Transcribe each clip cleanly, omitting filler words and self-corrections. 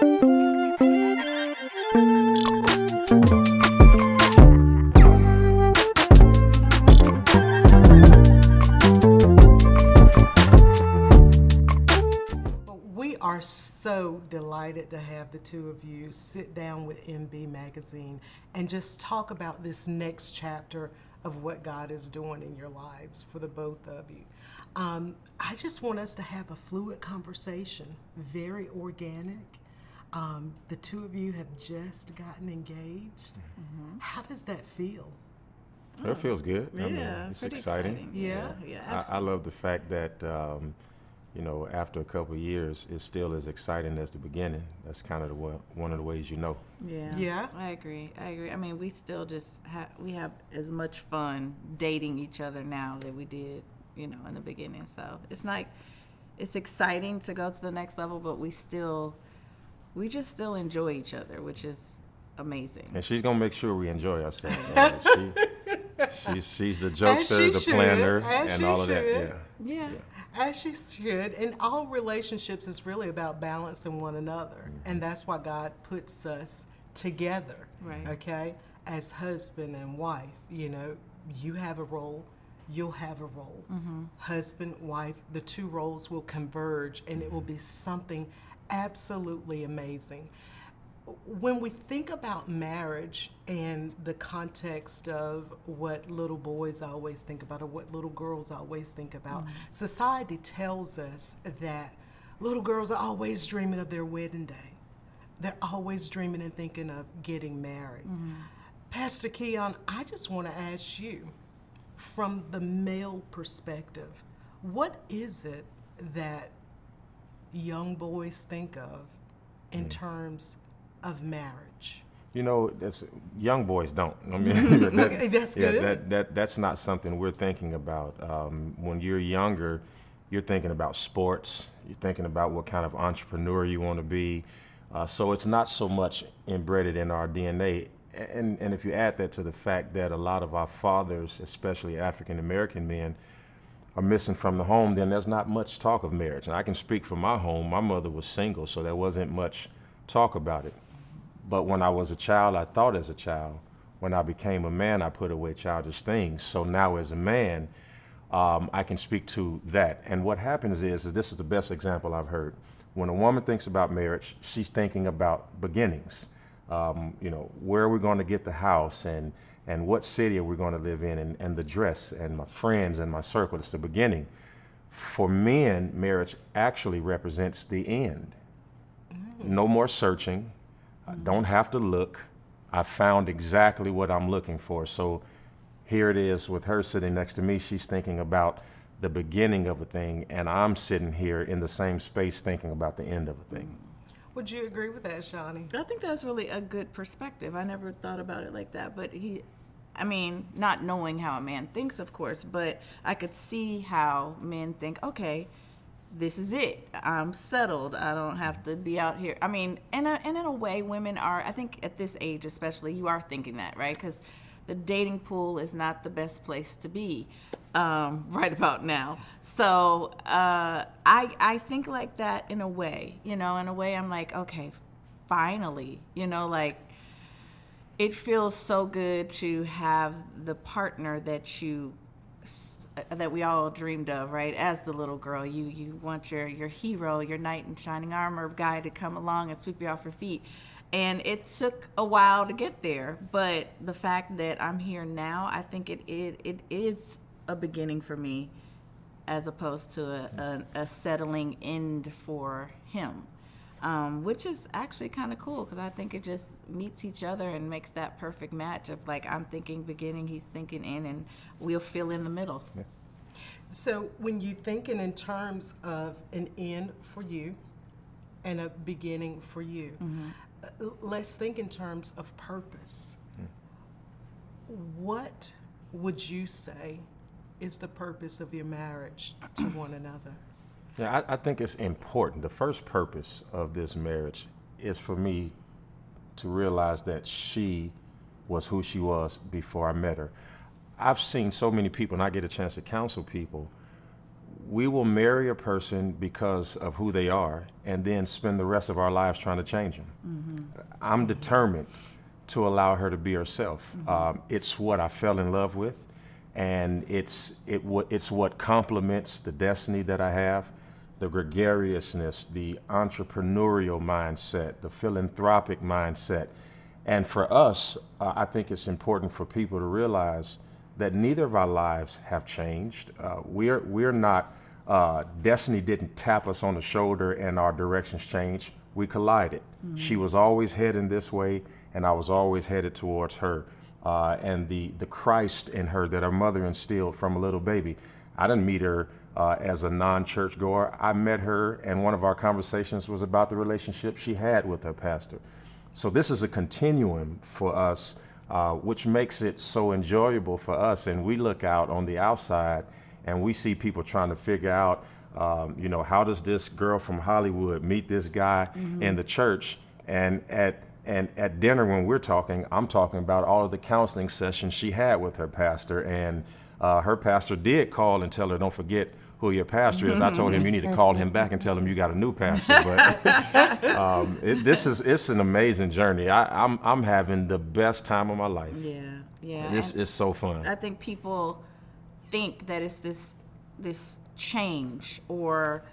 We are so delighted to have the two of you sit down with MB Magazine and just talk about this next chapter of what God is doing in your lives for the both of you. I just want us to have a fluid conversation, very organic. The two of you have just gotten engaged. Mm-hmm. How does that feel? It feels good. Yeah, I mean, it's exciting. Yeah, I love the fact that, after a couple of years, it's still as exciting as the beginning. That's kind of one of the ways you know. Yeah. I agree. I mean, we still just we have as much fun dating each other now that we did, in the beginning. So it's exciting to go to the next level, but we just still enjoy each other, which is amazing. And she's gonna make sure we enjoy ourselves. She's the jokester, the planner, and all of that. Yeah. As she should. And all relationships is really about balancing one another. Mm-hmm. And that's why God puts us together. Right. Okay? As husband and wife. You have a role, you'll have a role. Mm-hmm. Husband, wife, the two roles will converge and it will be something absolutely amazing. When we think about marriage and the context of what little boys always think about or what little girls always think about, society tells us that little girls are always dreaming of their wedding day. They're always dreaming and thinking of getting married. Mm-hmm. Pastor Keion, I just want to ask you, from the male perspective, what is it that young boys think of in terms of marriage? Young boys don't. I mean, that's good. That's not something we're thinking about. When you're younger, you're thinking about sports. You're thinking about what kind of entrepreneur you want to be. So it's not so much embedded in our DNA. And if you add that to the fact that a lot of our fathers, especially African American men, are missing from the home, then there's not much talk of marriage. And I can speak for my home. My mother was single, so there wasn't much talk about it. But when I was a child, I thought as a child. When I became a man, I put away childish things. So now as a man, I can speak to that. And what happens is this is the best example I've heard. When a woman thinks about marriage, she's thinking about beginnings. Where are we going to get the house and what city are we going to live in and the dress and my friends and my circle. It's the beginning. For men, marriage actually represents the end. No more searching. I don't have to look. I found exactly what I'm looking for. So here it is with her sitting next to me. She's thinking about the beginning of a thing, and I'm sitting here in the same space thinking about the end of a thing. Would you agree with that, Shaunie? I think that's really a good perspective. I never thought about it like that, but not knowing how a man thinks, of course, but I could see how men think, okay, this is it. I'm settled. I don't have to be out here. I mean, and in a way, women are, I think at this age especially, you are thinking that, right? Because the dating pool is not the best place to be right about now. So I think like that in a way. In a way I'm like, okay, finally, it feels so good to have the partner that we all dreamed of, right? As the little girl, you want your hero, your knight in shining armor guy to come along and sweep you off your feet. And it took a while to get there, but the fact that I'm here now, I think it is a beginning for me, as opposed to a settling end for him, which is actually kind of cool because I think it just meets each other and makes that perfect match of like I'm thinking beginning, he's thinking end, and we'll fill in the middle. Yeah. So when you're thinking in terms of an end for you and a beginning for you, let's think in terms of purpose. What would you say is the purpose of your marriage to one another? Yeah, I think it's important. The first purpose of this marriage is for me to realize that she was who she was before I met her. I've seen so many people, and I get a chance to counsel people, we will marry a person because of who they are and then spend the rest of our lives trying to change them. I'm determined to allow her to be herself. It's what I fell in love with, and it's what complements the destiny that I have, the gregariousness, the entrepreneurial mindset, the philanthropic mindset. And for us, I think it's important for people to realize that neither of our lives have changed. We're not, destiny didn't tap us on the shoulder and our directions changed. We collided. She was always heading this way, and I was always headed towards her. And the Christ in her that her mother instilled from a little baby. I didn't meet her as a non-church goer. I met her, and one of our conversations was about the relationship she had with her pastor. So this is a continuum for us, which makes it so enjoyable for us. And we look out on the outside and we see people trying to figure out, how does this girl from Hollywood meet this guy in the church? And at dinner when we're talking, I'm talking about all of the counseling sessions she had with her pastor. And her pastor did call and tell her, don't forget who your pastor is. I told him you need to call him back and tell him you got a new pastor. But it's an amazing journey. I'm having the best time of my life. Yeah. It's so fun. I think people think that it's this change, or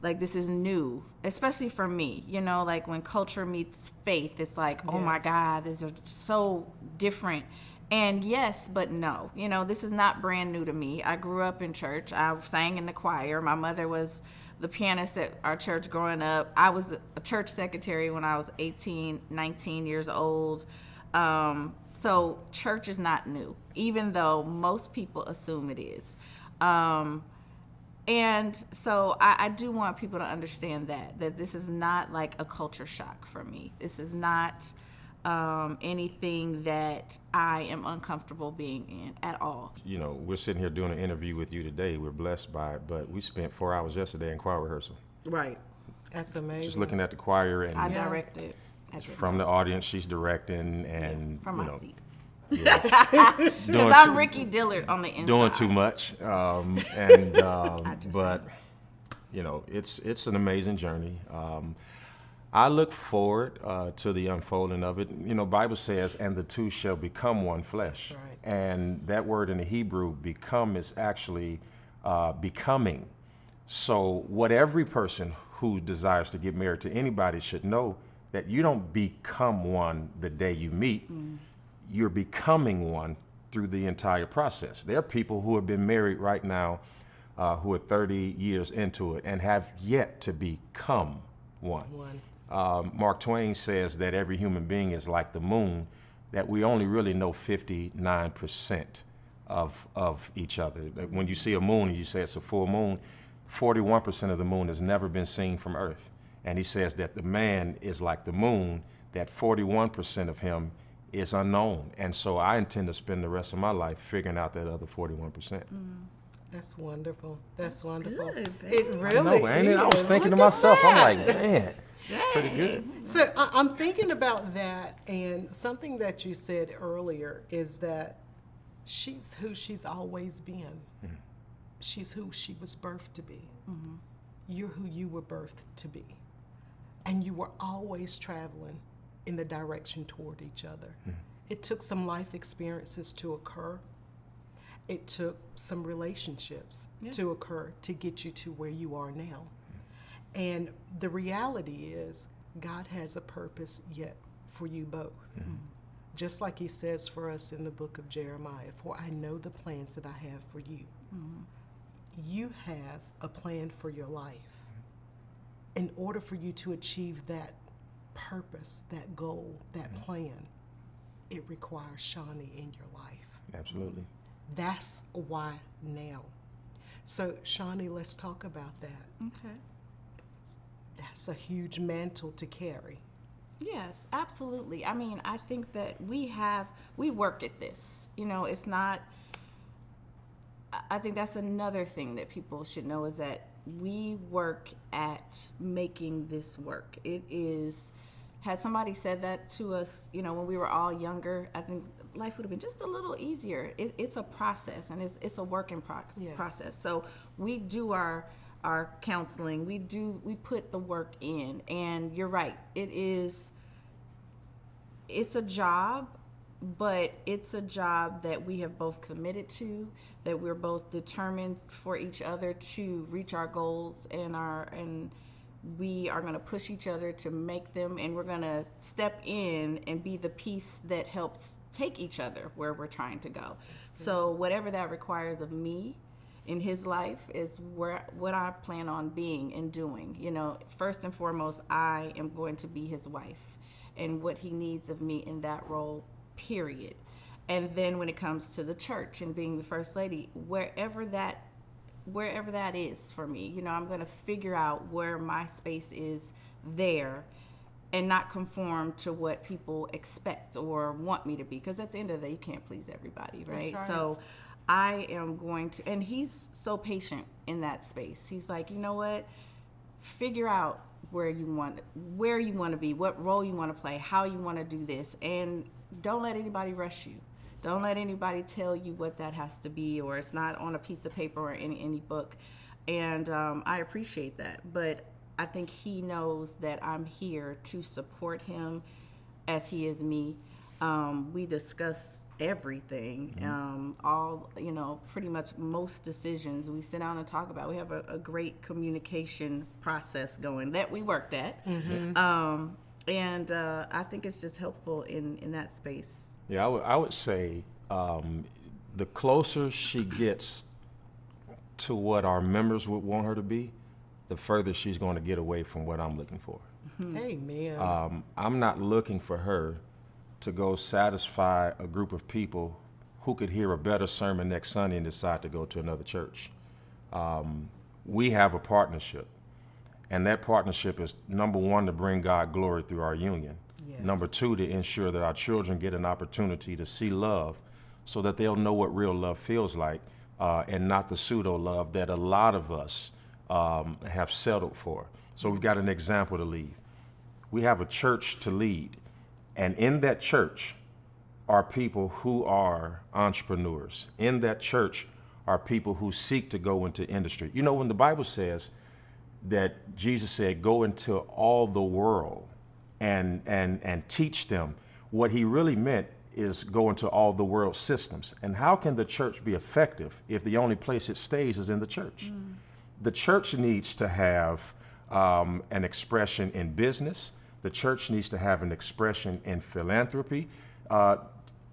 like this is new, especially for me. Like when culture meets faith, it's like, oh my God, these are so different. And yes, but no. This is not brand new to me. I grew up in church. I sang in the choir. My mother was the pianist at our church growing up. I was a church secretary when I was 18, 19 years old. So church is not new, even though most people assume it is. And so I do want people to understand that this is not like a culture shock for me. This is not anything that I am uncomfortable being in at all. We're sitting here doing an interview with you today. We're blessed by it, but we spent 4 hours yesterday in choir rehearsal. Right. That's amazing. Just looking at the choir, and I directed. From the audience, she's directing, and from my seat. Yeah, because I'm Ricky Dillard on the inside. Doing too much, but it's an amazing journey. I look forward to the unfolding of it. Bible says, and the two shall become one flesh. That's right. And that word in the Hebrew, become, is actually becoming. So what every person who desires to get married to anybody should know, that you don't become one the day you meet. You're becoming one through the entire process. There are people who have been married right now who are 30 years into it and have yet to become one. Mark Twain says that every human being is like the moon, that we only really know 59% of each other. When you see a moon and you say it's a full moon, 41% of the moon has never been seen from Earth. And he says that the man is like the moon, that 41% of him is unknown. And so I intend to spend the rest of my life figuring out that other 41%. That's wonderful. That's wonderful. Good, it really I know, ain't is. it? I was thinking to Look at myself, I'm that. like, man, pretty good. So I'm thinking about that, and something that you said earlier is that she's who she's always been. She's who she was birthed to be. You're who you were birthed to be. And you were always traveling in the direction toward each other. It took some life experiences to occur. It took some relationships to occur to get you to where you are now. And the reality is, God has a purpose yet for you both. Just like he says for us in the book of Jeremiah, for I know the plans that I have for you. You have a plan for your life. In order for you to achieve that purpose, that goal, that plan, it requires Shaunie in your life. Absolutely. That's why now. So Shaunie, let's talk about that. Okay. That's a huge mantle to carry. Yes, absolutely. I mean, I think that we work at this. It's not, I think that's another thing that people should know, is that we work at making this work. It is, had somebody said that to us, when we were all younger, I think life would have been just a little easier. It's a process, and it's a working process. So we do our counseling. We put the work in, and you're right. It's a job, but it's a job that we have both committed to, that we're both determined for each other to reach our goals, and we are going to push each other to make them, and we're going to step in and be the piece that helps take each other where we're trying to go. So whatever that requires of me in his life is what I plan on being and doing. You know, first and foremost, I am going to be his wife, and what he needs of me in that role, period. And then when it comes to the church and being the first lady, wherever that is for me, you know, I'm going to figure out where my space is there and not conform to what people expect or want me to be. Because at the end of the day, you can't please everybody, right? That's right. So I am going to, and he's so patient in that space. He's like, you know what? Figure out where you want to be, what role you want to play, how you want to do this, and don't let anybody rush you. Don't let anybody tell you what that has to be, or it's not on a piece of paper or any book. And I appreciate that. But I think he knows that I'm here to support him as he is me. We discuss everything, pretty much most decisions we sit down and talk about. We have a great communication process going that we worked at. And I think it's just helpful in that space. Yeah, I would say the closer she gets to what our members would want her to be, the further she's going to get away from what I'm looking for. Amen. I'm not looking for her to go satisfy a group of people who could hear a better sermon next Sunday and decide to go to another church. We have a partnership, and that partnership is, number one, to bring God glory through our union. Yes. Number two, to ensure that our children get an opportunity to see love so that they'll know what real love feels like, and not the pseudo love that a lot of us have settled for. So we've got an example to lead. We have a church to lead, and in that church are people who are entrepreneurs. In that church are people who seek to go into industry. You know, when the Bible says that Jesus said, go into all the world and teach them, what he really meant is go into all the world systems. And how can the church be effective if the only place it stays is in the church? The church needs to have an expression in business. The church needs to have an expression in philanthropy,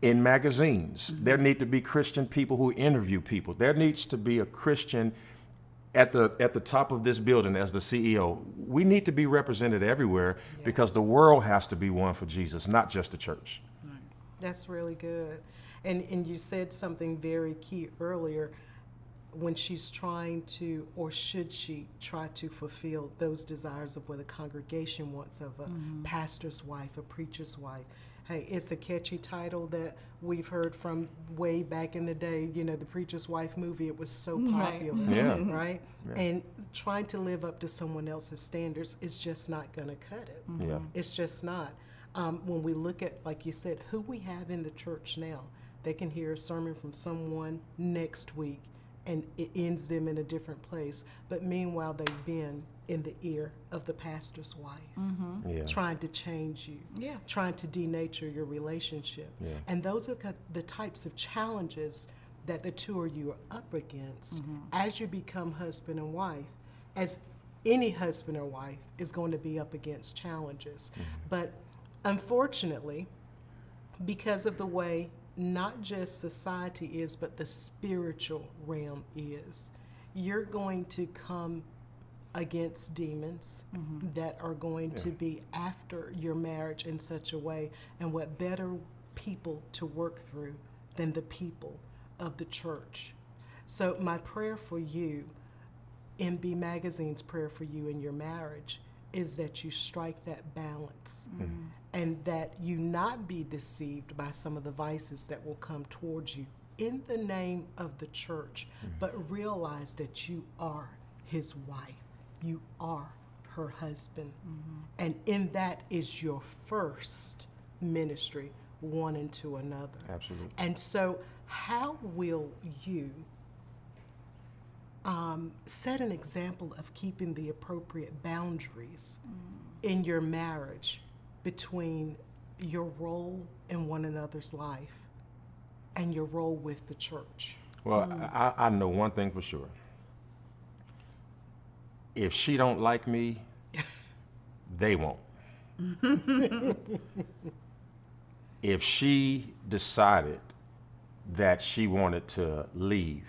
in magazines. There need to be Christian people who interview people. There needs to be a Christian at the top of this building as the CEO. We need to be represented everywhere, because the world has to be one for Jesus, not just the church. That's really good. And you said something very key earlier, when she's trying to, or should she try to fulfill those desires of what a congregation wants of a pastor's wife, a preacher's wife. Hey, it's a catchy title that we've heard from way back in the day. You know, the Preacher's Wife movie, it was so popular, right? Yeah. And trying to live up to someone else's standards is just not going to cut it. Yeah. It's just not. When we look at, like you said, who we have in the church now, they can hear a sermon from someone next week and it ends them in a different place. But meanwhile, they've been in the ear of the pastor's wife, trying to change you, trying to denature your relationship. And those are the types of challenges that the two of you are up against as you become husband and wife. As any husband or wife is going to be up against challenges. But unfortunately, because of the way not just society is, but the spiritual realm is, you're going to come against demons that are going to be after your marriage in such a way. And what better people to work through than the people of the church? So my prayer for you, MB Magazine's prayer for you in your marriage, is that you strike that balance and that you not be deceived by some of the vices that will come towards you in the name of the church, but realize that you are his wife. You are her husband. And in that is your first ministry, one into another. Absolutely. And so how will you set an example of keeping the appropriate boundaries in your marriage between your role in one another's life and your role with the church? Well, I know one thing for sure. If she don't like me, they won't. If she decided that she wanted to leave,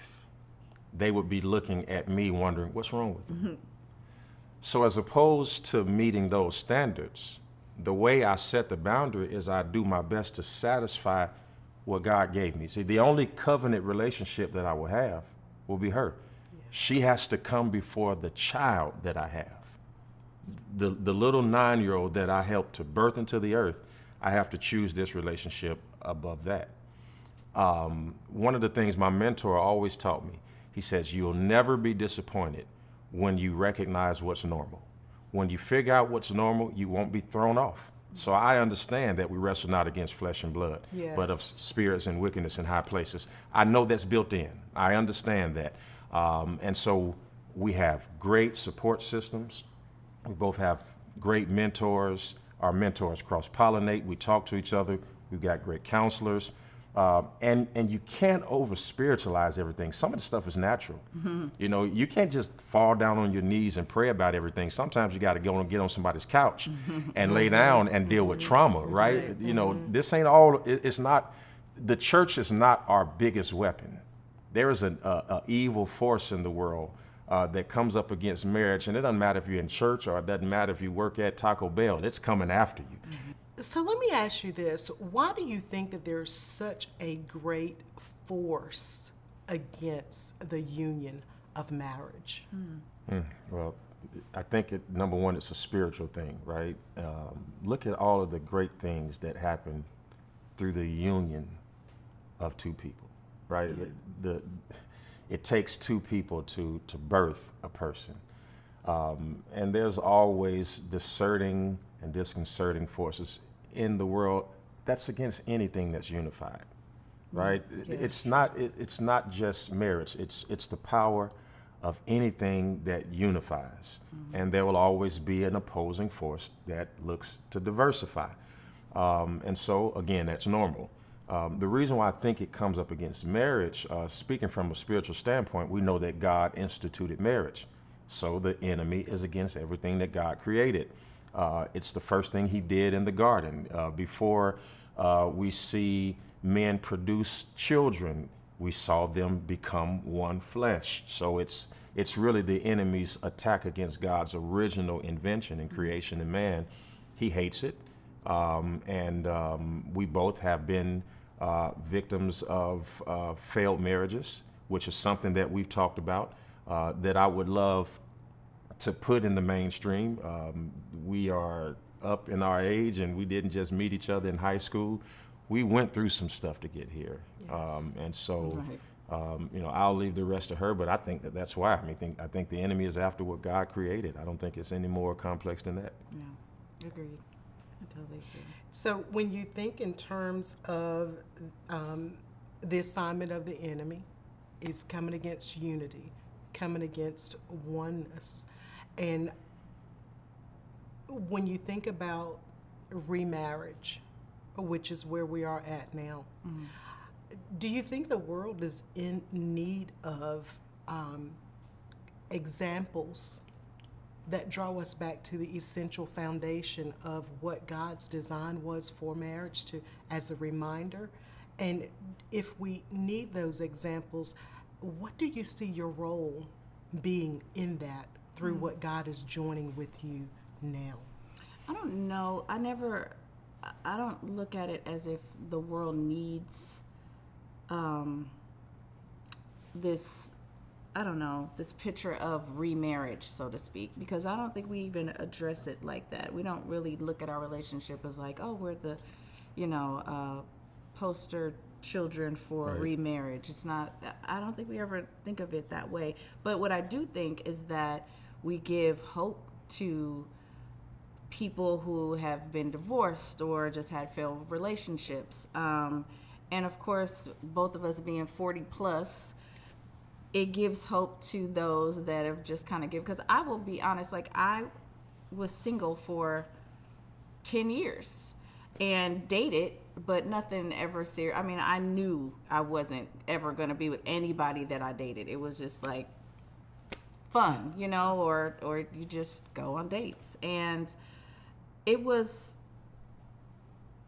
they would be looking at me wondering, what's wrong with her? So as opposed to meeting those standards, the way I set the boundary is I do my best to satisfy what God gave me. See, the only covenant relationship that I will have will be her. Yes. She has to come before the child that I have. The little 9-year-old that I helped to birth into the earth, I have to choose this relationship above that. One of the things my mentor always taught me, he says, you'll never be disappointed when you recognize what's normal. When you figure out what's normal, you won't be thrown off. So I understand that we wrestle not against flesh and blood, Yes. but of spirits and wickedness in high places. I know that's built in. I understand that. And so we have great support systems. We both have great mentors. Our mentors cross-pollinate. We talk to each other. We've got great counselors. And you can't over-spiritualize everything. Some of the stuff is natural. You know, you can't just fall down on your knees and pray about everything. Sometimes you got to go and get on somebody's couch and lay down and deal with trauma, right? You know, this ain't all, it's not, the church is not our biggest weapon. There is an evil force in the world that comes up against marriage, and it doesn't matter if you're in church or it doesn't matter if you work at Taco Bell, it's coming after you. So let me ask you this. Why do you think that there's such a great force against the union of marriage? Well, I think number one, it's a spiritual thing, right? Look at all of the great things that happen through the union of two people, right? It takes two people to birth a person. And there's always discerning and disconcerting forces in the world that's against anything that's unified, right? Yes. It's not just marriage. It's the power of anything that unifies, and there will always be an opposing force that looks to diversify. And so again, that's normal. The reason why I think it comes up against marriage, speaking from a spiritual standpoint, we know that God instituted marriage. So the enemy is against everything that God created. It's the first thing he did in the garden. Before we see men produce children, we saw them become one flesh. So it's really the enemy's attack against God's original invention and creation in man. He hates it. And we both have been victims of failed marriages, which is something that we've talked about, that I would love to put in the mainstream. We are up in our age, and we didn't just meet each other in high school. We went through some stuff to get here. Yes. And so, Right. you know, I'll leave the rest to her, but I think that's why. I think the enemy is after what God created. I don't think it's any more complex than that. Yeah, agreed. I totally agree. So when you think in terms of the assignment of the enemy is coming against unity, coming against oneness, and when you think about remarriage, which is where we are at now, do you think the world is in need of examples that draw us back to the essential foundation of what God's design was for marriage, as a reminder? And if we need those examples, what do you see your role being in that through what God is joining with you now? I don't know. I don't look at it as if the world needs this, I don't know, this picture of remarriage, so to speak, because I don't think we even address it like that. We don't really look at our relationship as like, oh, we're the, poster children for Right. remarriage. It's not, I don't think we ever think of it that way. But what I do think is that we give hope to people who have been divorced or just had failed relationships. And of course, both of us being 40 plus, it gives hope to those that have just kind of because I will be honest, like I was single for 10 years and dated, but nothing ever serious. I mean, I knew I wasn't ever going to be with anybody that I dated. It was just like fun, you know, or you just go on dates. And it was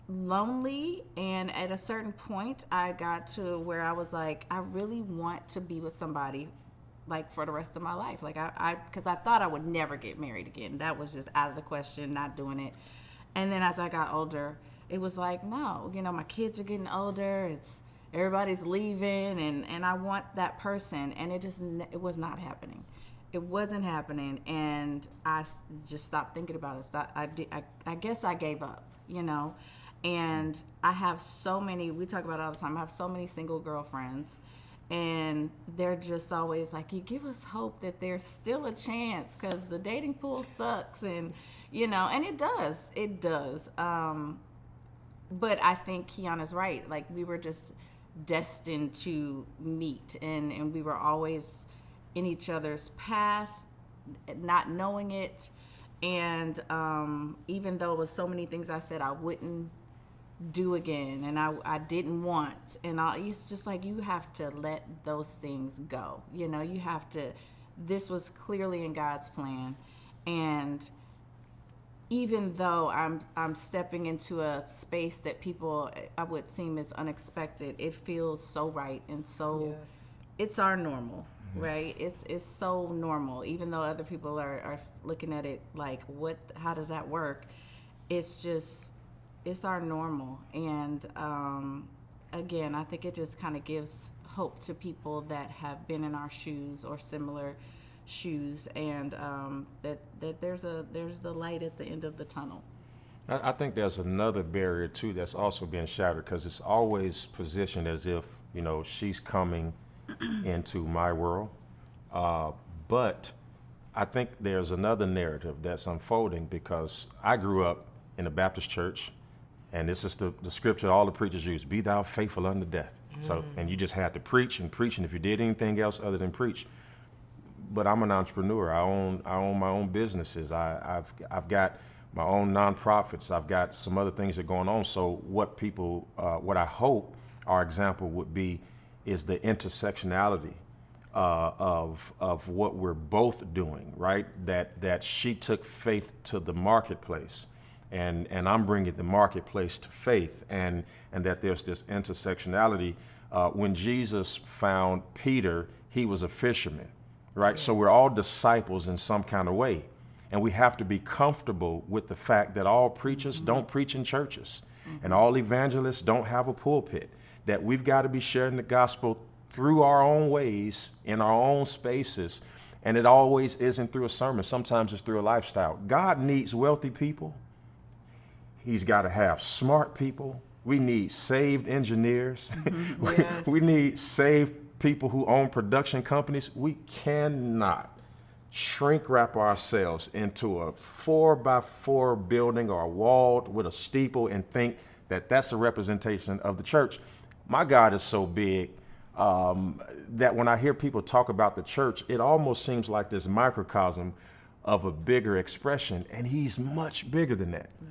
lonely, and at a certain point I got to where I was like, I really want to be with somebody like for the rest of my life. Like I because I thought I would never get married again. That was just out of the question, not doing it. And then as I got older, it was like, no, you know, my kids are getting older, it's everybody's leaving, and I want that person, and it was not happening. It wasn't happening, and I just stopped thinking about it. I guess I gave up, you know. And I have so many, we talk about it all the time, I have so many single girlfriends, and they're just always like, you give us hope that there's still a chance, because the dating pool sucks, and, you know, and it does. But I think Kiana's right. Like, we were just destined to meet, and we were always in each other's path, not knowing it. And even though it was so many things I said I wouldn't do again, and I didn't want, and it's just like, you have to let those things go. You know, you have to, this was clearly in God's plan. And even though I'm stepping into a space that people I would seem as unexpected, it feels so right, and so it's our normal, right? It's so normal, even though other people are looking at it like, how does that work? It's our normal. And again, I think it just kind of gives hope to people that have been in our shoes or similar shoes, and that there's the light at the end of the tunnel. I think there's another barrier too that's also being shattered, because it's always positioned as if, you know, she's coming into my world. But I think there's another narrative that's unfolding, because I grew up in a Baptist church, and this is the scripture all the preachers use: be thou faithful unto death. So, and you just had to preach, and if you did anything else other than preach. But I'm an entrepreneur. I own my own businesses. I've got my own nonprofits. I've got some other things that are going on. So what I hope our example would be is the intersectionality of what we're both doing, right? That she took faith to the marketplace, and I'm bringing the marketplace to faith, and that there's this intersectionality. When Jesus found Peter, he was a fisherman, right? Yes. So we're all disciples in some kind of way, and we have to be comfortable with the fact that all preachers don't preach in churches, and all evangelists don't have a pulpit, that we've got to be sharing the gospel through our own ways, in our own spaces, and it always isn't through a sermon. Sometimes it's through a lifestyle. God needs wealthy people. He's got to have smart people. We need saved engineers. Yes. We need saved people who own production companies. We cannot shrink wrap ourselves into a 4x4 building or a wall with a steeple and think that that's a representation of the church. My God is so big that when I hear people talk about the church, it almost seems like this microcosm of a bigger expression, and he's much bigger than that. Right.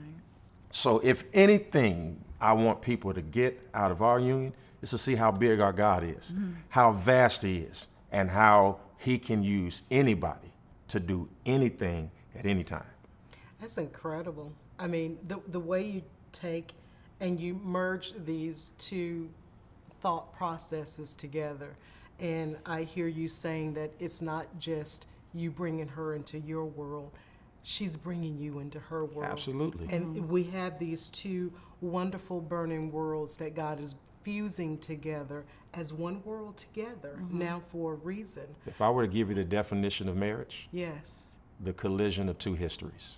So if anything I want people to get out of our union is to see how big our God is, how vast he is, and how he can use anybody to do anything at any time. That's incredible. I mean, the way you take and you merge these two thought processes together, and I hear you saying that it's not just you bringing her into your world, she's bringing you into her world. Absolutely. And we have these two wonderful burning worlds that God is fusing together as one world together, now for a reason. If I were to give you the definition of marriage, Yes. the collision of two histories.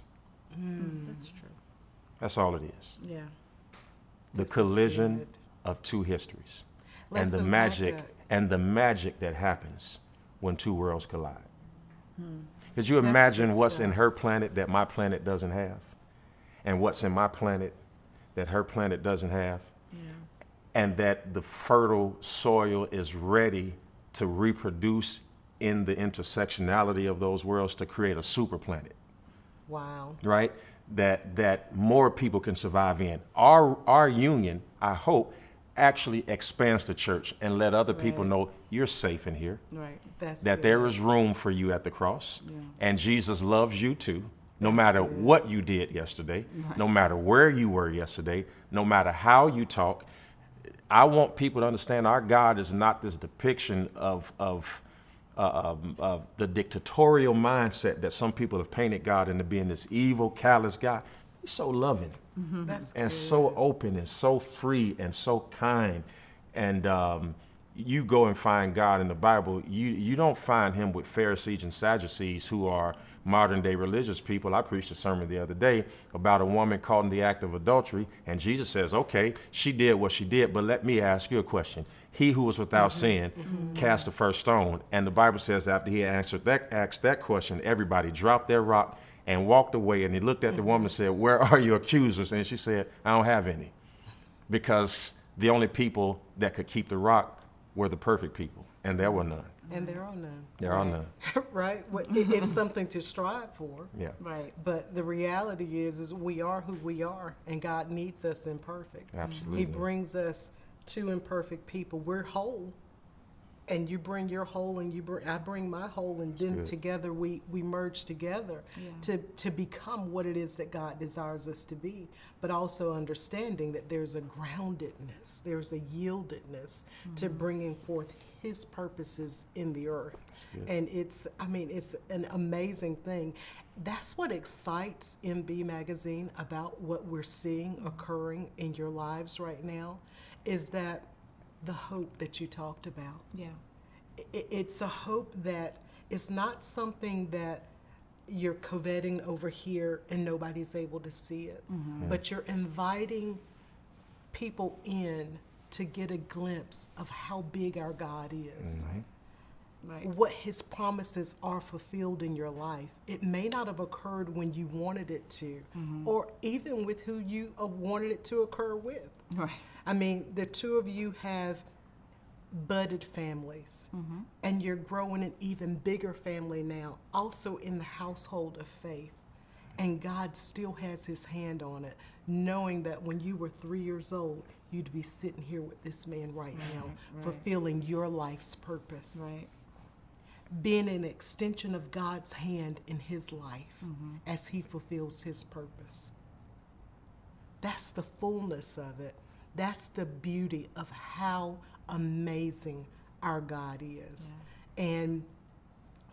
That's true. That's all it is. Yeah. The This is collision good. of two histories. Let's and the unpack magic that happens when two worlds collide. Could you That's imagine good what's stuff. in her planet that my planet doesn't have? And what's in my planet that her planet doesn't have? Yeah. And that the fertile soil is ready to reproduce in the intersectionality of those worlds to create a super planet, Wow. right? That more people can survive in. Our union, I hope, actually expands the church and let other people Right. know you're safe in here, Right. That's that good. there is room for you at the cross, Yeah. and Jesus loves you too, no That's matter good. what you did yesterday, Right. no matter where you were yesterday, no matter how you talk. I want people to understand our God is not this depiction of the dictatorial mindset that some people have painted God into being this evil, callous guy. He's so loving That's and good. so open and so free and so kind. And you go and find God in the Bible, you don't find him with Pharisees and Sadducees who are modern day religious people. I preached a sermon the other day about a woman caught in the act of adultery, and Jesus says, okay, she did what she did, but let me ask you a question. He who was without sin cast the first stone. And the Bible says after he asked that question, everybody dropped their rock and walked away. And he looked at the woman and said, where are your accusers? And she said, I don't have any. Because the only people that could keep the rock were the perfect people, and there were none. And there are none. There are none. Right? It's something to strive for. Yeah. Right. But the reality is we are who we are, and God needs us imperfect. Absolutely. He brings us two imperfect people. We're whole, and you bring your whole, and I bring my whole, and then good. together we merge together Yeah. to become what it is that God desires us to be. But also understanding that there's a groundedness, there's a yieldedness to bringing forth His purposes in the earth. good. And it's an amazing thing. That's what excites MB Magazine about what we're seeing occurring in your lives right now, is that the hope that you talked about. Yeah. It's a hope that it's not something that you're coveting over here and nobody's able to see it, but you're inviting people in to get a glimpse of how big our God is. Right. What His promises are fulfilled in your life. It may not have occurred when you wanted it to, or even with who you wanted it to occur with. Right. I mean, the two of you have budded families, and you're growing an even bigger family now, also in the household of faith. And God still has His hand on it, knowing that when you were 3 years old, you'd be sitting here with this man right now, right. fulfilling your life's purpose. Right. Being an extension of God's hand in his life as he fulfills his purpose. That's the fullness of it. That's the beauty of how amazing our God is. Yeah. And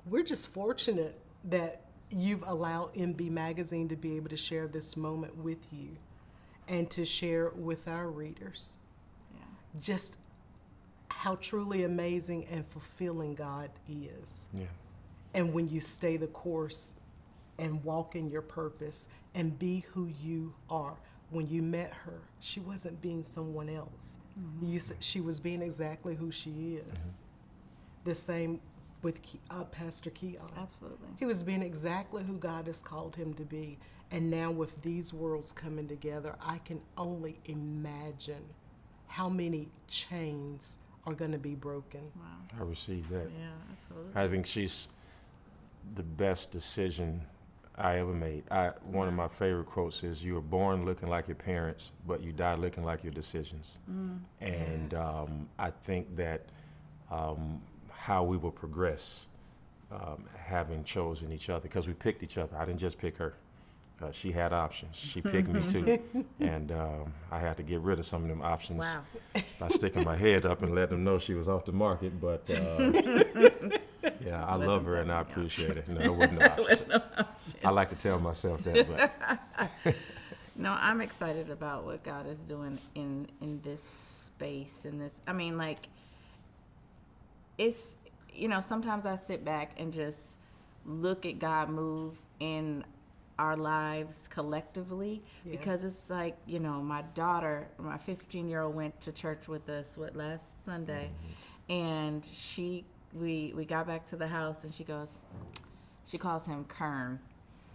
we're just fortunate that you've allowed MB Magazine to be able to share this moment with you and to share with our readers Yeah. just how truly amazing and fulfilling God is. Yeah. And when you stay the course and walk in your purpose and be who you are. When you met her, she wasn't being someone else. She was being exactly who she is. The same with Pastor Keion. Absolutely. He was being exactly who God has called him to be. And now with these worlds coming together, I can only imagine how many chains are going to be broken. Wow. I received that. Yeah, absolutely. I think she's the best decision I ever made. One of my favorite quotes is, "You were born looking like your parents, but you die looking like your decisions." And Yes. I think that how we will progress having chosen each other, because we picked each other. I didn't just pick her. She had options. She picked me too. And I had to get rid of some of them options Wow. by sticking my head up and letting them know she was off the market. But yeah, I love her and I appreciate it. No, it wasn't no option. I like to tell myself that. But No, I'm excited about what God is doing in this space, in this. I mean, like, it's, sometimes I sit back and just look at God move in our lives collectively, because Yes. it's like, my daughter, my 15-year-old went to church with us last Sunday, and we got back to the house and she calls him Kern.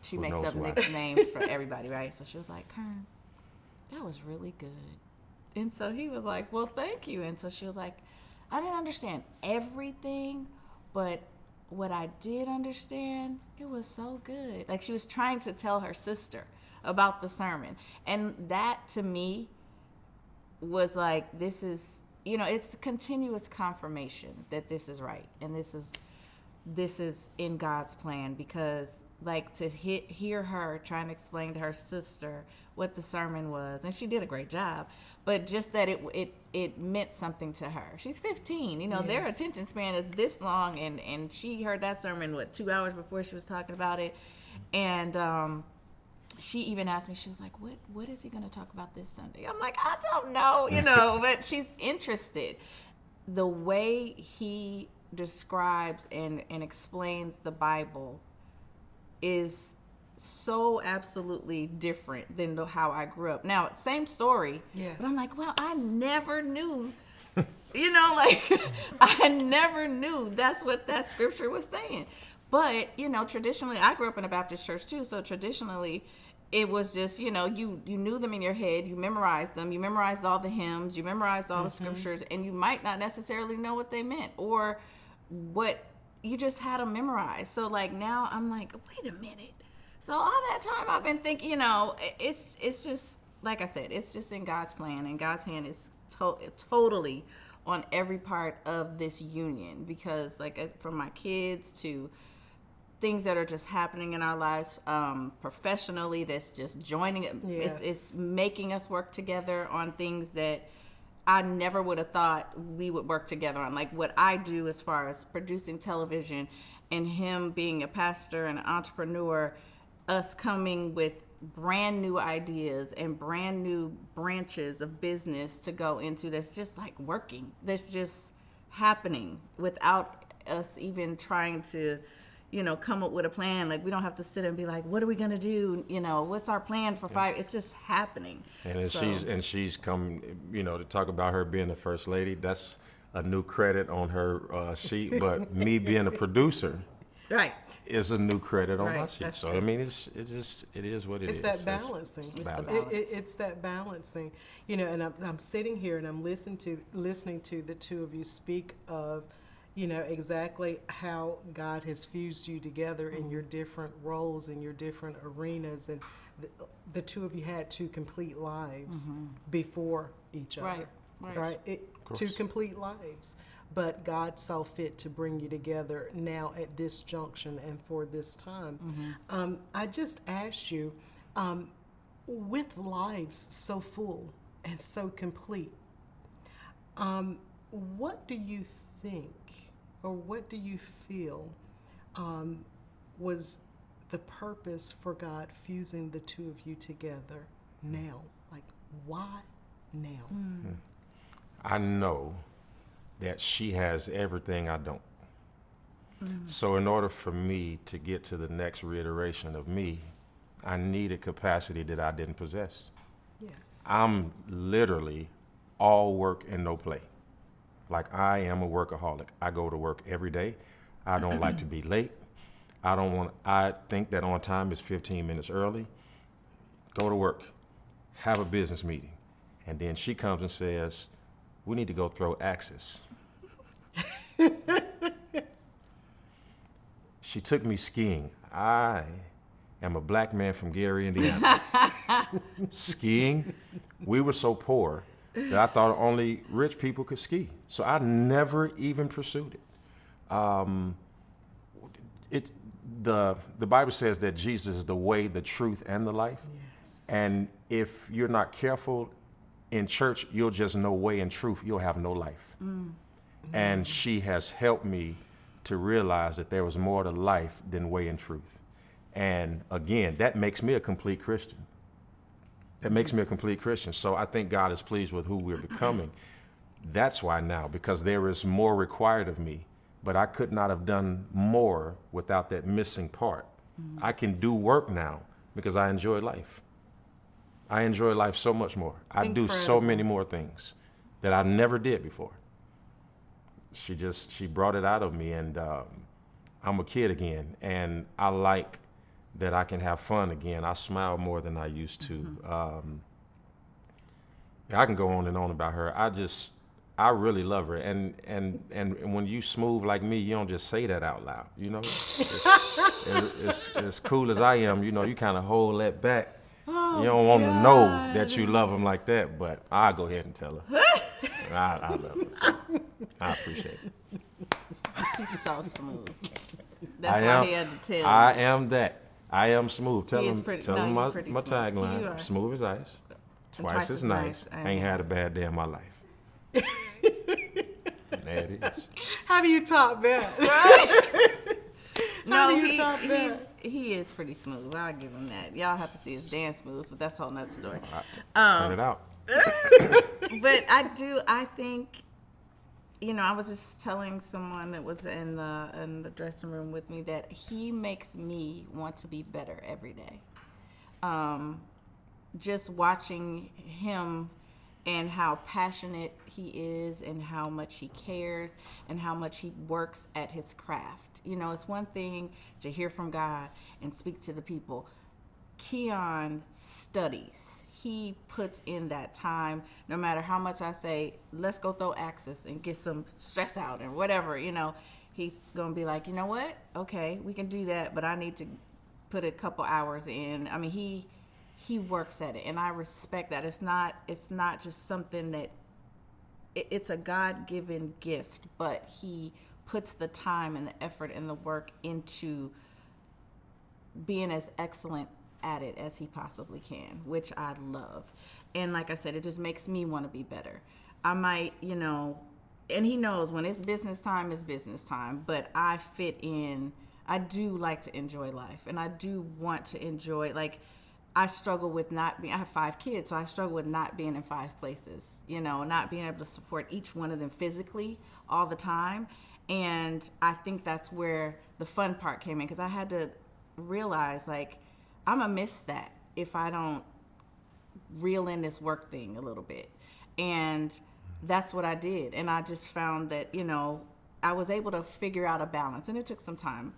She Who makes knows up why? nicknames for everybody, right? So she was like, Kern, that was really good. And so he was like, well, thank you. And so she was like, I didn't understand everything, but what I did understand, it was so good. Like, she was trying to tell her sister about the sermon. And that, to me, was like, this is, it's continuous confirmation that this is right. And this is in God's plan, because like to hear her trying to explain to her sister what the sermon was, and she did a great job, but just that it meant something to her. She's 15, their attention span is this long, and she heard that sermon 2 hours before she was talking about it. And she even asked me, she was like, what is he going to talk about this Sunday? I'm like, I don't know, but she's interested. The way he describes and explains the Bible is so absolutely different than how I grew up. Now, same story, but I'm like, well, I never knew, I never knew that's what that scripture was saying. But, traditionally, I grew up in a Baptist church too, so traditionally, it was just, you knew them in your head, you memorized them, you memorized all the hymns, you memorized all the scriptures, and you might not necessarily know what they meant, or what you just had them memorized. So like now I'm like, wait a minute. So all that time I've been thinking, it's just, like I said, it's just in God's plan, and God's hand is totally on every part of this union, because like from my kids to things that are just happening in our lives professionally, that's just joining it. It's making us work together on things that I never would have thought we would work together on. Like what I do as far as producing television, and him being a pastor and an entrepreneur, us coming with brand new ideas and brand new branches of business to go into, that's just like working. That's just happening without us even trying to, come up with a plan. Like we don't have to sit and be like, what are we gonna do? What's our plan for 5? It's just happening. And she's come, to talk about her being the first lady. That's a new credit on her sheet. But me being a producer, right, is a new credit on my Right, sheet. that's So true. I mean, it is what it is. It's that balancing. It's the balance. balance. It's that balancing, and I'm sitting here and I'm listening to the two of you speak of, exactly how God has fused you together in your different roles, in your different arenas, and the two of you had 2 complete lives before each other, Right. Two complete lives. But God saw fit to bring you together now at this junction and for this time. I just asked you, with lives so full and so complete, what do you think, or what do you feel was the purpose for God fusing the two of you together now? Like, why now? I know that she has everything I don't. So in order for me to get to the next reiteration of me, I need a capacity that I didn't possess. Yes. I'm literally all work and no play. Like I am a workaholic. I go to work every day. I don't like to be late. I think that on time is 15 minutes early. Go to work, have a business meeting. And then she comes and says, we need to go throw axes. She took me skiing. I am a black man from Gary, Indiana. Skiing, we were so poor that I thought only rich people could ski. So I never even pursued it. The Bible says that Jesus is the way, the truth, and the life. Yes. And if you're not careful in church, you'll just know way and truth. You'll have no life. And she has helped me to realize that there was more to life than way and truth. And again, that makes me a complete Christian. So I think God is pleased with who we're becoming. That's why now, because there is more required of me, but I could not have done more without that missing part. I can do work now because I enjoy life. I enjoy life so much more. I do so Incredible. many more things that I never did before. She brought it out of me, and I'm a kid again, and I like that I can have fun again. I smile more than I used to. I can go on and on about her. I really love her, and when you smooth like me, you don't just say that out loud. You know, as cool as I am, you know, you kind of hold that back. You don't want to know that you love them like that, but I'll go ahead and tell her. I love her. So I appreciate it. He's so smooth. That's why he had to tell you. I am that. I am smooth. Tell him my smooth. tagline. Smooth as ice. Twice as nice. Ain't had a bad day in my life. There it is. How do you top that? How do you top that? He is pretty smooth. I'll give him that. Y'all have to see his dance moves, but that's a whole nother story. Turn it out. But I think, you know, I was just telling someone that was in the dressing room with me that he makes me want to be better every day. Just watching him and how passionate he is and how much he cares and how much he works at his craft. You know, it's one thing to hear from God and speak to the people. Keion studies. He puts in that time, no matter how much I say, let's go throw axes and get some stress out and whatever, you know, he's going to be like, you know what? Okay, we can do that, but I need to put a couple hours in. I mean, he works at it, and I respect that. It's not just something that it's a God-given gift, but he puts the time and the effort and the work into being as excellent at it as he possibly can, which I love. And like I said, it just makes me want to be better. I might, you know, and he knows when it's business time, it's business time, but I fit in. I do like to enjoy life, and I do want to enjoy, like, I struggle with not being, I have 5 kids, so I struggle with not being in 5 places, you know, not being able to support each one of them physically all the time. And I think that's where the fun part came in, because I had to realize, like, I'm going to miss that if I don't reel in this work thing a little bit. And that's what I did. And I just found that, you know, I was able to figure out a balance, and it took some time.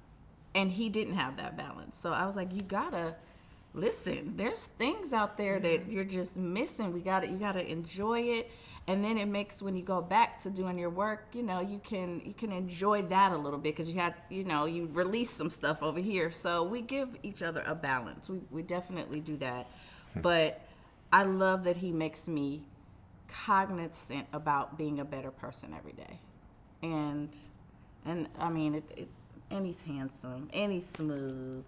And he didn't have that balance. So I was like, you got to listen, there's things out there that you're just missing. You gotta enjoy it, and then it makes, when you go back to doing your work, you know, you can enjoy that a little bit, because you release some stuff over here. So we give each other a balance. We definitely do that. But I love that he makes me cognizant about being a better person every day, and I mean and he's handsome, and he's smooth.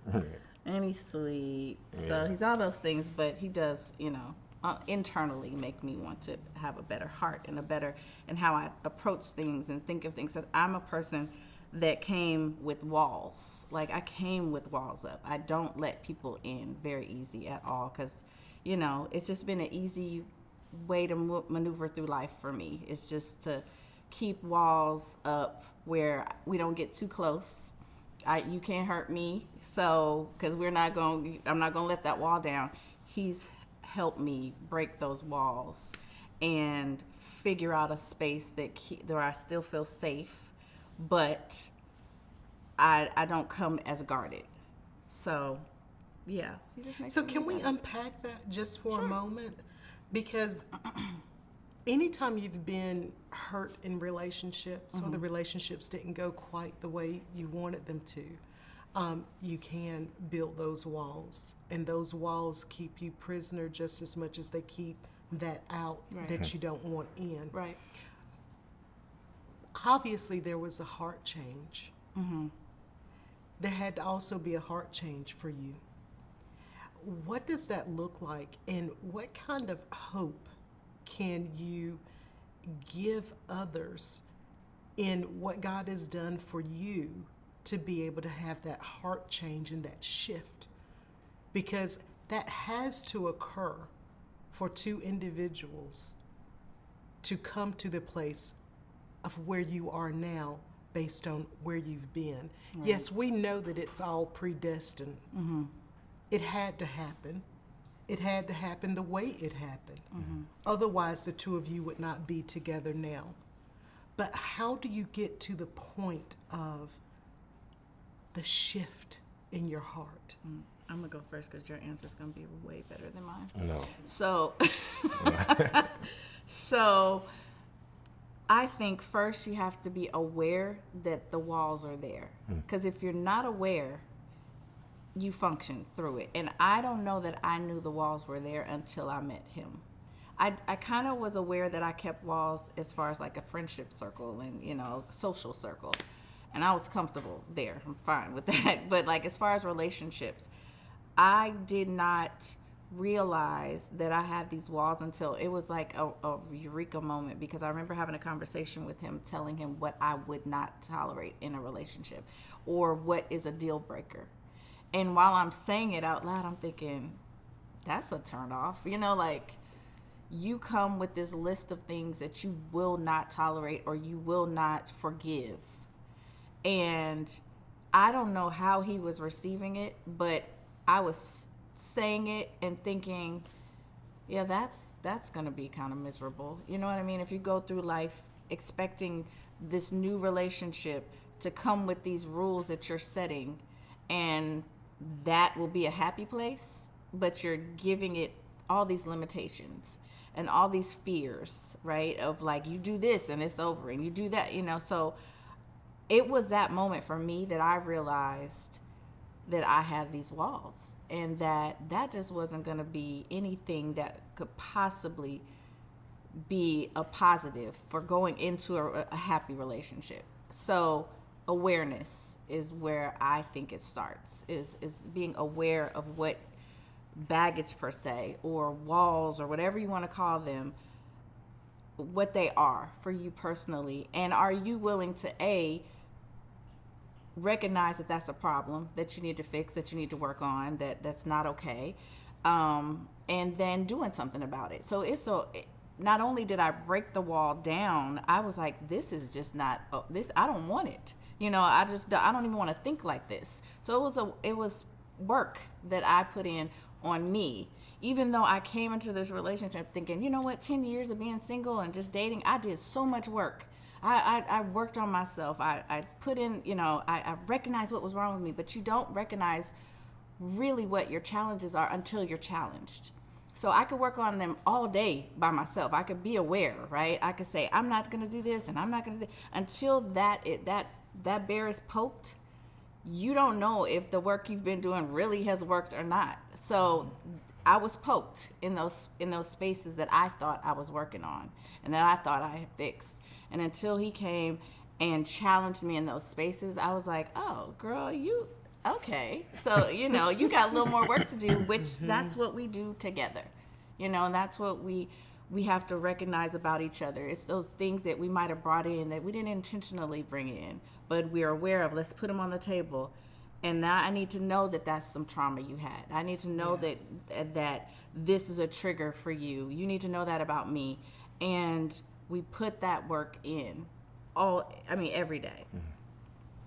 And he's sweet. Yeah. So he's all those things, but he does, you know, internally make me want to have a better heart and how I approach things and think of things. So I'm a person that came with walls. Like, I came with walls up. I don't let people in very easy at all, because, you know, it's just been an easy way to maneuver through life for me. It's just to keep walls up where we don't get too close. You can't hurt me, so, because I'm not going to let that wall down. He's helped me break those walls and figure out a space where I still feel safe, but I don't come as guarded. So, yeah. He just makes so can we unpack that just for a moment? Because anytime you've been hurt in relationships, or the relationships didn't go quite the way you wanted them to, you can build those walls. And those walls keep you prisoner just as much as they keep that out that you don't want in. Right. Obviously, there was a heart change. There had to also be a heart change for you. What does that look like, and what kind of hope can you give others in what God has done for you to be able to have that heart change and that shift? Because that has to occur for 2 individuals to come to the place of where you are now based on where you've been. Right. Yes, we know that it's all predestined. It had to happen. It had to happen the way it happened. Otherwise, the 2 of you would not be together now. But how do you get to the point of the shift in your heart? I'm going to go first, because your answer is going to be way better than mine. No. So I think first you have to be aware that the walls are there. Because if you're not aware, you function through it. And I don't know that I knew the walls were there until I met him. I kind of was aware that I kept walls as far as like a friendship circle and, social circle. And I was comfortable there. I'm fine with that. But like as far as relationships, I did not realize that I had these walls until it was like a eureka moment, because I remember having a conversation with him, telling him what I would not tolerate in a relationship or what is a deal breaker. And while I'm saying it out loud, I'm thinking, that's a turn off. Like you come with this list of things that you will not tolerate or you will not forgive. And I don't know how he was receiving it, but I was saying it and thinking, yeah, that's going to be kind of miserable. You know what I mean? If you go through life expecting this new relationship to come with these rules that you're setting, and that will be a happy place, but you're giving it all these limitations and all these fears, right? Of like, you do this and it's over, and you do that, so it was that moment for me that I realized that I had these walls, and that just wasn't going to be anything that could possibly be a positive for going into a happy relationship. So awareness is where I think it starts, is being aware of what baggage per se, or walls, or whatever you want to call them, what they are for you personally. And are you willing to recognize that that's a problem that you need to fix, that you need to work on, that's not okay, and then doing something about it. So not only did I break the wall down, I was like, this is just not this. I don't want it. I don't even want to think like this. So it was work that I put in on me. Even though I came into this relationship thinking, 10 years of being single and just dating, I did so much work. I worked on myself. I put in, I recognized what was wrong with me, but you don't recognize really what your challenges are until you're challenged. So I could work on them all day by myself. I could be aware, right? I could say, I'm not going to do this and I'm not going to do this. Until that bear is poked, you don't know if the work you've been doing really has worked or not. So I was poked in those spaces that I thought I was working on and that I thought I had fixed. And until he came and challenged me in those spaces, I was like, oh, girl, okay. So, you got a little more work to do, which that's what we do together, and that's what we have to recognize about each other. It's those things that we might have brought in that we didn't intentionally bring in, but we're aware of. Let's put them on the table. And now I need to know that that's some trauma you had. I need to know that this is a trigger for you. You need to know that about me. And we put that work in every day.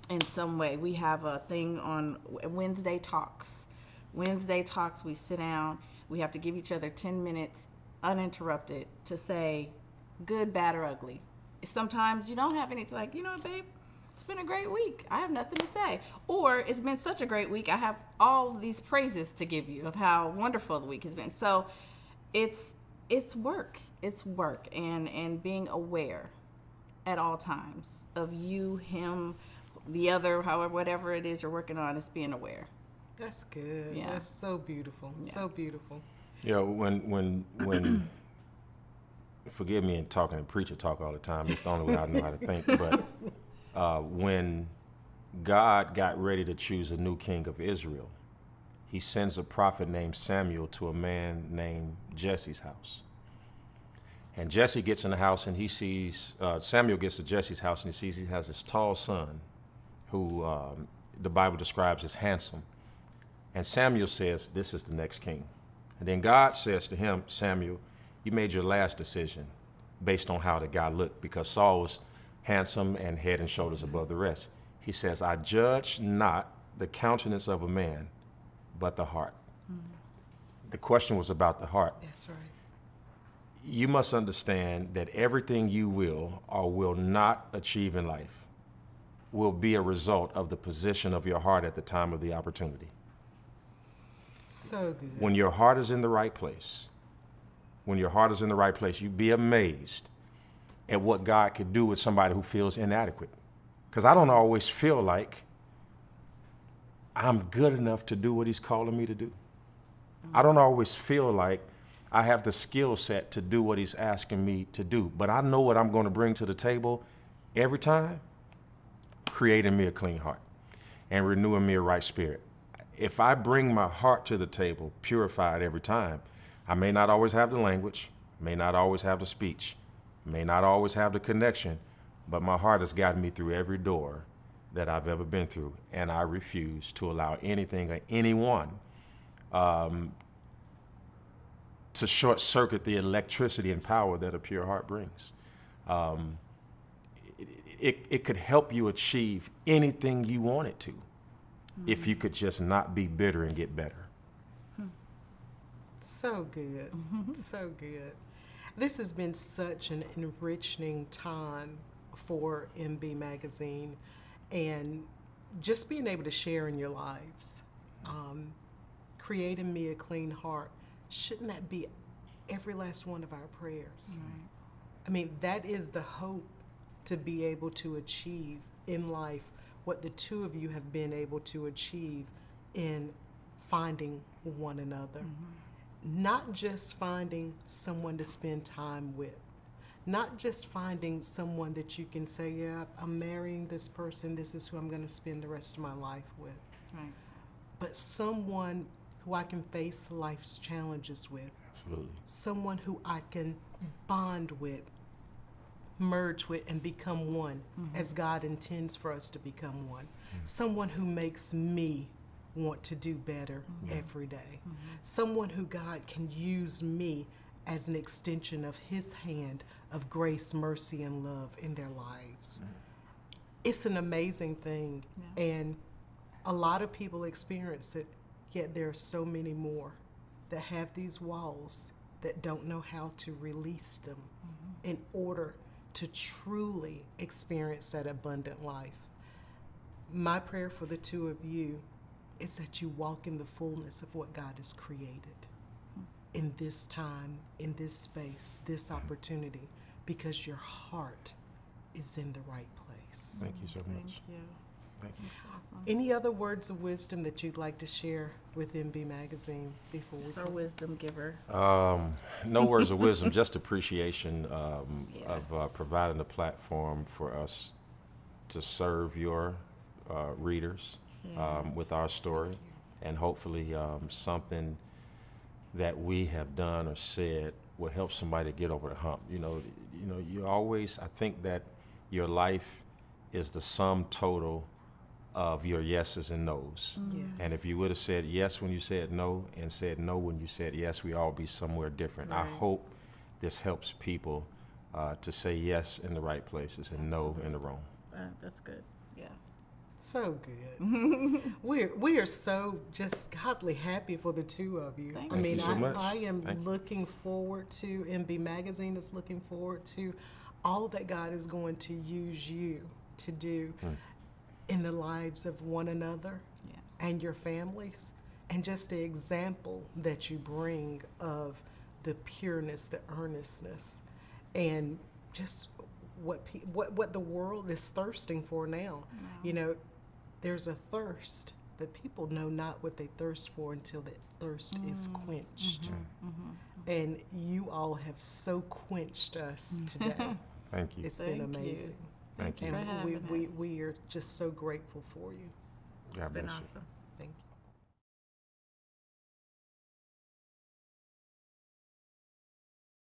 In some way. We have a thing on Wednesday Talks. We sit down. We have to give each other 10 minutes uninterrupted to say good, bad, or ugly. Sometimes you don't have any. It's like, babe, it's been a great week. I have nothing to say. Or it's been such a great week. I have all these praises to give you of how wonderful the week has been. So it's work. It's work. And being aware at all times of you, him, the other, however, whatever it is you're working on, is being aware. That's good. Yeah. That's so beautiful. Yeah. So beautiful. When forgive me in talking and preacher talk all the time. It's the only way I know how to think. But when God got ready to choose a new king of Israel, he sends a prophet named Samuel to a man named Jesse's house. And Jesse gets in the house and he sees, Samuel gets to Jesse's house and he sees he has this tall son who the Bible describes as handsome. And Samuel says, this is the next king. And then God says to him, Samuel, you made your last decision based on how the guy looked, because Saul was handsome and head and shoulders above the rest. He says, I judge not the countenance of a man, but the heart. Mm-hmm. The question was about the heart. That's right. You must understand that everything you will or will not achieve in life will be a result of the position of your heart at the time of the opportunity. So good. When your heart is in the right place, you'd be amazed at what God could do with somebody who feels inadequate. Because I don't always feel like I'm good enough to do what he's calling me to do. I don't always feel like I have the skill set to do what he's asking me to do. But I know what I'm going to bring to the table every time, creating me a clean heart and renewing me a right spirit. If I bring my heart to the table, purified every time, I may not always have the language, may not always have the speech, may not always have the connection, but my heart has gotten me through every door that I've ever been through, and I refuse to allow anything or anyone to short circuit the electricity and power that a pure heart brings. It could help you achieve anything you want it to, if you could just not be bitter and get better. So good. So good. This has been such an enriching time for MB Magazine, and just being able to share in your lives, creating me a clean heart. Shouldn't that be every last one of our prayers? Right. I mean, that is the hope, to be able to achieve in life what the two of you have been able to achieve in finding one another. Not just finding someone to spend time with, not just finding someone that you can say, yeah, I'm marrying this person, this is who I'm going to spend the rest of my life with, Right. but someone who I can face life's challenges with, Absolutely. someone who I can bond with, merge with, and become one as God intends for us to become one. Someone who makes me want to do better every day. Someone who God can use me as an extension of his hand of grace, mercy, and love in their lives. It's an amazing thing, and a lot of people experience it, yet there are so many more that have these walls that don't know how to release them in order to truly experience that abundant life. My prayer for the two of you is that you walk in the fullness of what God has created in this time, in this space, this opportunity, because your heart is in the right place. Thank you so much. Thank you. Thank you. That's awesome. Any other words of wisdom that you'd like to share with MB Magazine before we So close? wisdom giver. No words of wisdom, just appreciation Yeah. of providing a platform for us to serve your readers Yeah. with our story, and hopefully something that we have done or said will help somebody get over the hump. You always, I think that your life is the sum total of your yeses and nos. Yes. And if you would have said yes when you said no and said no when you said yes, we all be somewhere different. I Right. hope this helps people to say yes in the right places and no in the wrong. That's good. Yeah. So good. We are so just godly happy for the two of you. Thank I mean, you so much. I am Thank you. looking forward to, MB Magazine is looking forward to all that God is going to use you to do in the lives of one another Yeah. and your families, and just the example that you bring of the pureness, the earnestness, and just what the world is thirsting for now. You know, there's a thirst, but people know not what they thirst for until that thirst is quenched. And you all have so quenched us today. Thank you. It's Thank been you. amazing. Thank you. for And having us. we are just so grateful for you. God It's been bless you. awesome. Thank you.